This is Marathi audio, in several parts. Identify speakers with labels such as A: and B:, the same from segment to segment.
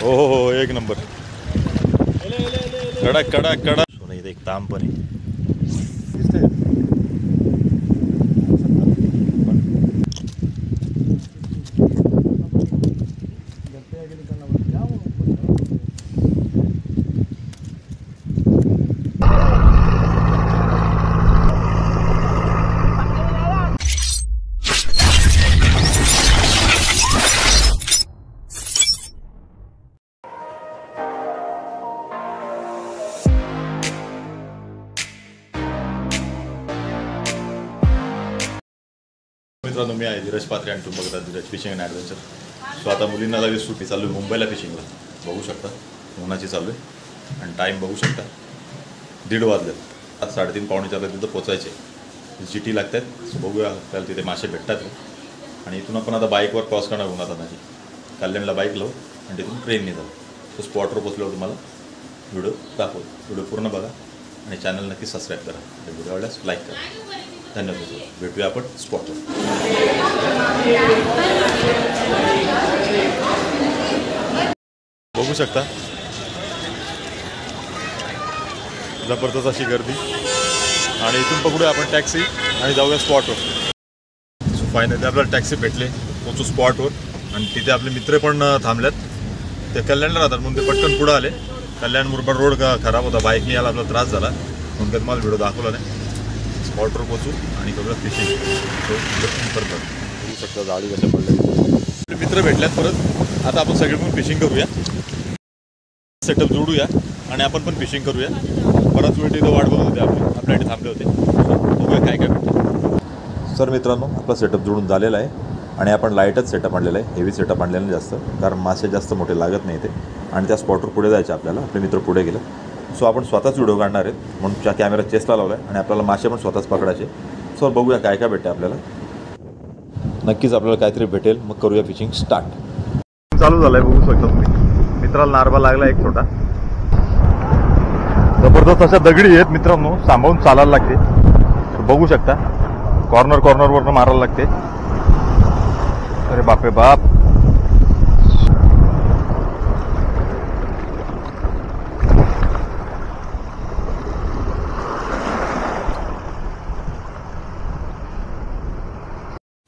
A: हो एक नंबर कडक कडक कडक सोना इथे एक ताम पण आहे मित्रांनो मी आहे धीरज पात्रे आणि तुम्ही बघता Dheeraj fishing and adventure. So आता मुलींना लगेच सुट्टी चालू आहे मुंबईला फिशिंगला. बघू शकता उन्हाची चालू आहे आणि टाईम बघू शकता 1:30 वाजलेत. आज 3:30 पावणे 4 तिथं पोचायचे. GT लागतात. सो बघूया आपल्याला तिथे मासे भेटतात आणि इथून आपण आता बाईकवर क्रॉस करणार उन्हात आणायची. कल्याणला बाईक लावू आणि तिथून ट्रेनने जाऊ. तो स्पॉटवर पोचल्यावर तुम्हाला व्हिडिओ दाखवू. व्हिडिओ पूर्ण बघा आणि चॅनल नक्की सबस्क्राईब करा. व्हिडिओ आवडल्यास लाईक करा. धन्यवाद. भेटूया आपण स्पॉटवर. बघू शकता जबरदस्त अशी गर्दी आणि इथून पकडूया आपण टॅक्सी आणि जाऊया स्पॉटवर. सो फायनली आपल्याला टॅक्सी भेटले. पोचू स्पॉटवर आणि तिथे आपले मित्र पण थांबल्यात. ते कल्याणला राहतात म्हणून ते पटकन पुढं आले. कल्याण मुरबाड रोड खराब होता. बाईकने यायला आपला त्रास झाला म्हणून काय तुम्हाला व्हिडिओ दाखवला नाही. स्पॉटवर पोचू आणि करूया फिशिंग. परत बघू शकता जाळी कशा पडल्या. मित्र भेटल्यात परत. आता आपण सगळे पण फिशिंग करूया. सेटअप जोडूया आणि आपण पण फिशिंग करूया. बराच वेळ तिथं वाट बघत होते आपल्या इथे थांबले होते. बघूया काय काय भेटतं. सर मित्रांनो आपला सेटअप जोडून झालेला आहे आणि आपण लाईटच सेटअप आणलेला आहे. हेवी सेटअप आणलेला नाही जास्त कारण मासे जास्त मोठे लागत नाही ते आणि त्या स्पॉटवर पुढे जायचे आपल्याला. आपले मित्र पुढे गेले. सो आपण स्वतःच व्हिडिओ काढणार आहेत म्हणून त्या कॅमेरा चेसला लावला आहे आणि आपल्याला मासे पण स्वतःच पकडायचे. सो बघूया काय काय भेटते आपल्याला. नक्कीच आपल्याला काहीतरी भेटेल. मग करूया फिशिंग स्टार्ट. चालू झालं आहे बघू शकता तुम्ही. मित्राला नारबा लागला एक छोटा. जबरदस्त अशा दगडी आहेत मित्रांनो. सांभाळून चालायला लागते. बघू शकता कॉर्नरवरनं मारायला लागते. अरे बापरे बाप.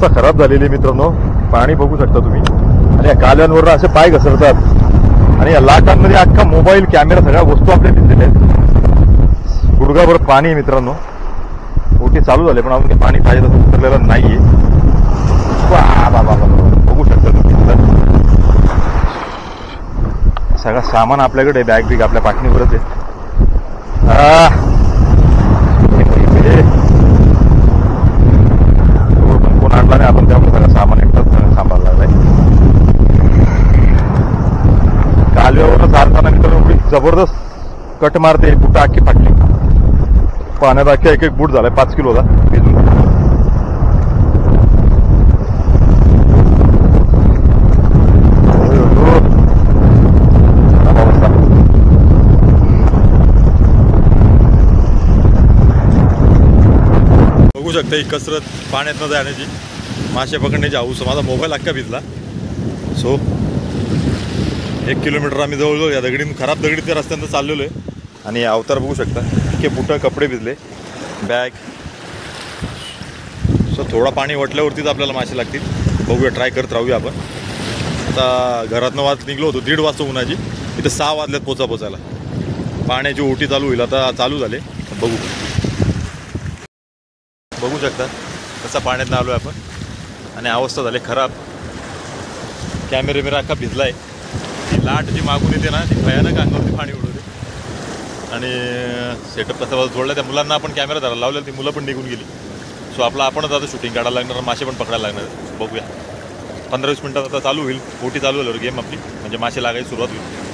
A: खराब झालेली मित्रांनो. पाणी बघू शकता तुम्ही आणि या कालव्यांवर असे पाय घसरतात आणि या लाटांमध्ये अख्खा मोबाईल कॅमेरा सगळ्या वस्तू आपल्या दिसलेल्या आहेत. गुडघाभर पाणी आहे मित्रांनो. ओटी चालू झाले पण अजून पाणी पाहिजे तसं उतरलेलं नाहीये. बघू शकता तुम्ही सगळं सामान आपल्याकडे. बॅग बिग आपल्या पाठणीवरच आहे. कोण आणला नाही आपण त्यामुळे सगळं सामान एकटाच सांभाळला लागलाय. कालव्यावर जाताना मित्रांनो जबरदस्त कट मारते. बुटा अख्खी फाटली. पाण्यात अख्खा एक बूट झालाय 5 किलोचा भिजून. बघू शकता ही कसरत पाण्यात न जाण्याची मासे पकडण्याची हाऊस. माझा मोबाईल अख्खा भिजला. सो 1 किलोमीटर आम्ही जवळजवळ या खराब दगडीत त्या रस्त्यानं चाललेलो आहे आणि अवतार बघू शकता की बुटं कपडे भिजले बॅग. सो थोडा पाणी वटल्यावरतीच आपल्याला मासे लागतील. बघूया ट्राय करत राहूया आपण. आता घरातनं निघलो होतो 1:30 वाजता उन्हाची. इथे 6 वाजल्यात पोचायला. पाण्याची ओटी चालू होईल आता. चालू झाले. बघू शकता कसा पाण्यात आलो आहे आपण आणि अवस्था झाली खराब. कॅमेरा अख्खा भिजला आहे. ती लाट जी मागून येते ना ती भयानक अंगावरती पाणी उडवते आणि सेटअप कसा जोडला. त्या मुलांना आपण कॅमेरा धरायला लावलेला. ती मुलं पण निघून गेली. सो आपलं आपणच आता शूटिंग काढायला लागणार. मासे पण पकडायला लागणार. बघूया 15-20 मिनटात आता चालू होईल. ओटी चालू झाल्यावर गेम आपली म्हणजे मासे लागायची सुरुवात होईल.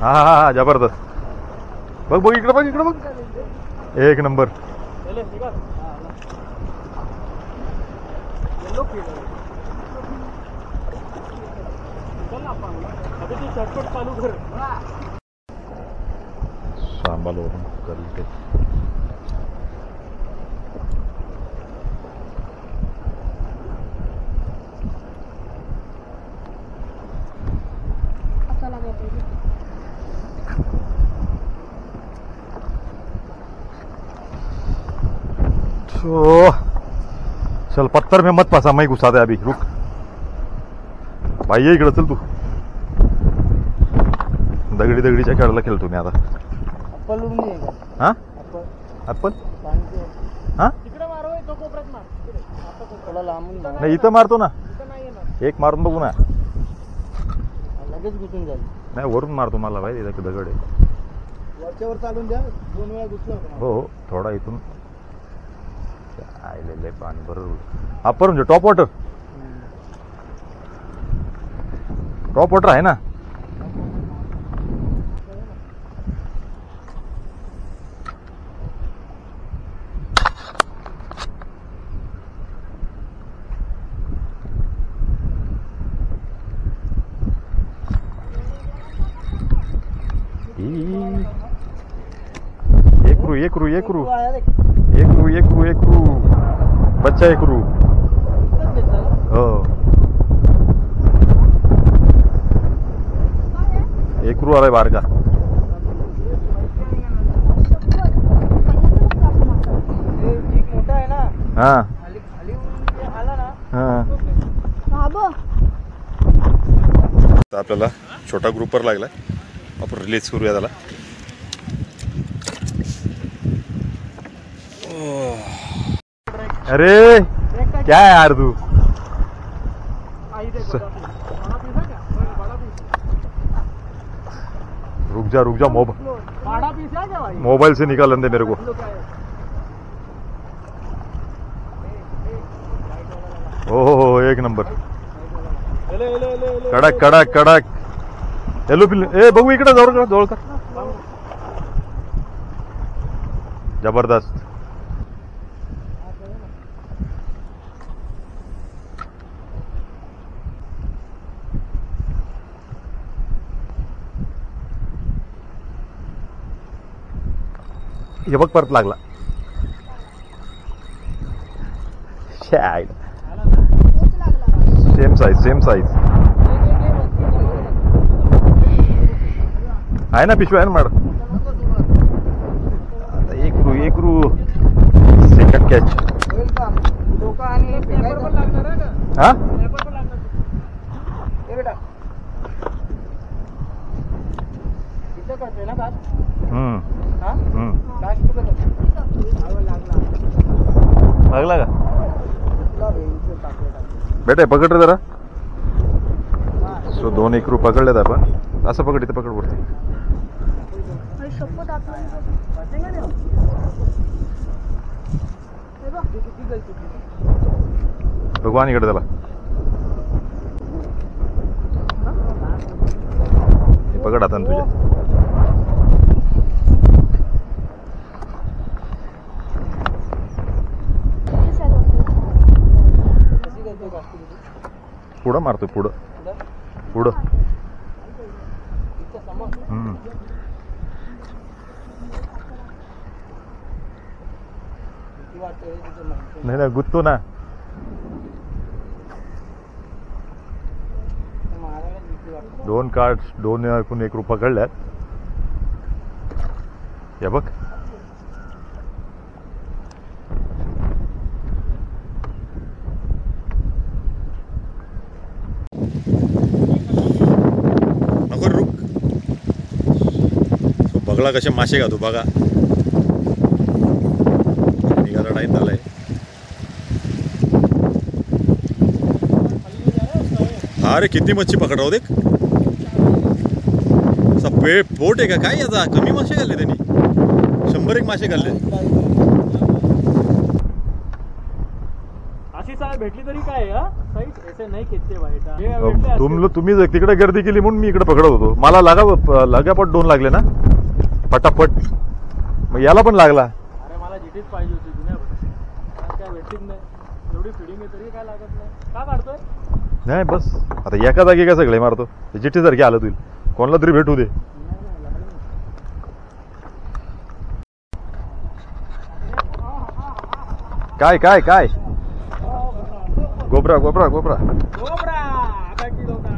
A: हा जबरदस्त. बघ बघ इकडं बघ इकडं बघ. एक नंबर. सांबालवरून करते. चल पत्थर में मत फंसा, मैं घुसा दे अभी. रुक भाई ये इकडं चल. तू दगडी दगडीच्या खेळाला खेळतो मी आता. हा आपण हा नाही इथं मारतो ना. एक मारून बघू ना.
B: लगेच घुसून जाईल.
A: नाही वरून मारतो मला भाई. इथं दगड आहे.
B: वरच्यावर चालून द्या. 2 वेळा घुसला.
A: हो हो थोडा इथून आलेलं आहे पाणी. बरोबर अप्पर म्हणजे टॉप वॉटर. टॉप वॉटर आहे ना. एकरू एकरू एकरू एकरू एकरू बच्चा एकरू. हो एकरू आलाय बारका.
B: मोठा आहे ना.
A: हा
B: आला ना.
A: हा आपल्याला छोटा ग्रुपर लागलाय. आपण रिलीज करूया त्याला. अरे क्या है यार तू. रुक जा मोबाइल से निकाल दे मेरे को. ओहो एक नंबर. कडक कडक कडक. येलो पिल्लू. ए बघू इकडे जवळ कर. जबरदस्त. हे बघ परत लागला. सेम साईज आहे ना. पिशवी आहे ना मॅडम. आता एकरू सेकंड कॅच. हा लागला का बेटा. पकड रे जरा. सो 2 एकरू पकडलेत आपण. असं पकड. इथं पकड वरती. भगवान इकडे त्याला. पकड आता तुझ्या. पुढं मारतो. पुढं नाही ना गुत्तो ना. दोन कार्ड 2 एकूण 1 रुपये पकडल्यात. हे बघ बगळा कसे मासे खातो बघा. निघायचा टाईम झालाय. हा रे किती मच्छी पकडा देख. पोट आहे का काय याचा. कमी मासे खाल्ले त्यांनी. 100 मासे खाल्ले.
B: अशी साय भेटली तरी काय ऐसे नाही खेचते वाईट.
A: तुम्ही तिकडे गर्दी केली म्हणून मी इकडे पकडत होतो. मला लगापट 2 लागले ना पटापट. मग याला पण लागला.
B: अरे मला जिटीच पाहिजे होती जुन्या. काय भेटलीच नाही. एवढी फिडिंग आहे तरी काय लागत नाही. का काढतोय
A: नाही बस आता एका जागी का सगळे मारतो. जिटी सारखी आलं तुला कोणाला तरी भेटू दे. काय काय काय गोबरा गोबरा गोबरा
B: आधा किलो का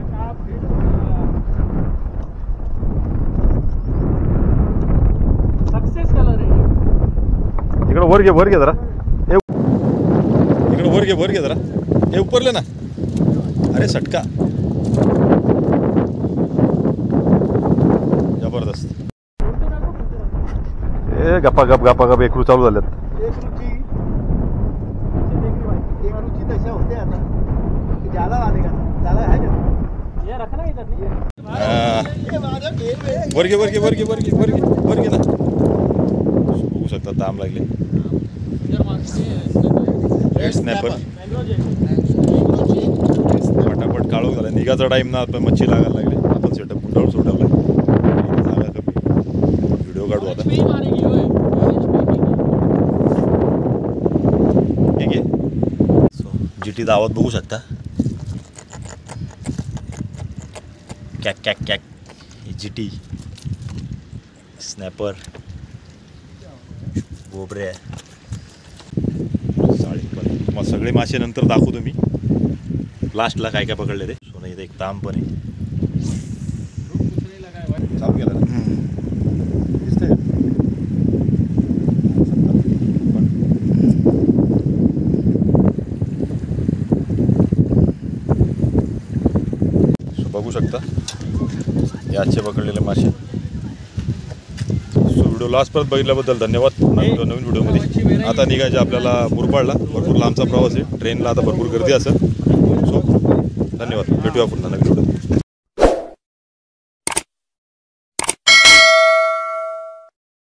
B: सक्सेस कलर आहे.
A: इकडे वर घे जरा. इकडे वर घे जरा. हे उपरले ना. अरे सटका जबरदस्त. ए गप्पा गप एकरू चालू झाल्यात.
B: एक रुची तशा होते आता. जाला आले का जाला आहे ना. या रखना इधर नहीं.
A: वर घे ना. बघू शकता ताम लागले. स्नॅपर पटापट काळोख झाला. निघाचा टाइम ना आपण मच्छी लागायला लागले. आपण सेटअप गुंडाळून सोडवलाय. जागा कमी. व्हिडिओ काढू आता. ठीक आहे. जीटी दावत बघू शकता. कॅक कॅक कॅक. जीटी स्नॅपर गोबरे मग सगळे मासे नंतर दाखवतो मी. लास्टला काय काय पकडले ते. सोनं इथे एक ताम पण आहे. चालू केला ना दिसतंय. बघू शकता हे आजचे पकडलेले मासे. व्हिडिओ लास्टपर्यंत बघितल्याबद्दल धन्यवाद. नवीन व्हिडिओमध्ये आता निघायचे आपल्याला मुरबाडला. भरपूर लांबचा प्रवास आहे. ट्रेनला आता भरपूर गर्दी असेल. सो धन्यवाद. भेटूया पुन्हा नवीन व्हिडिओ.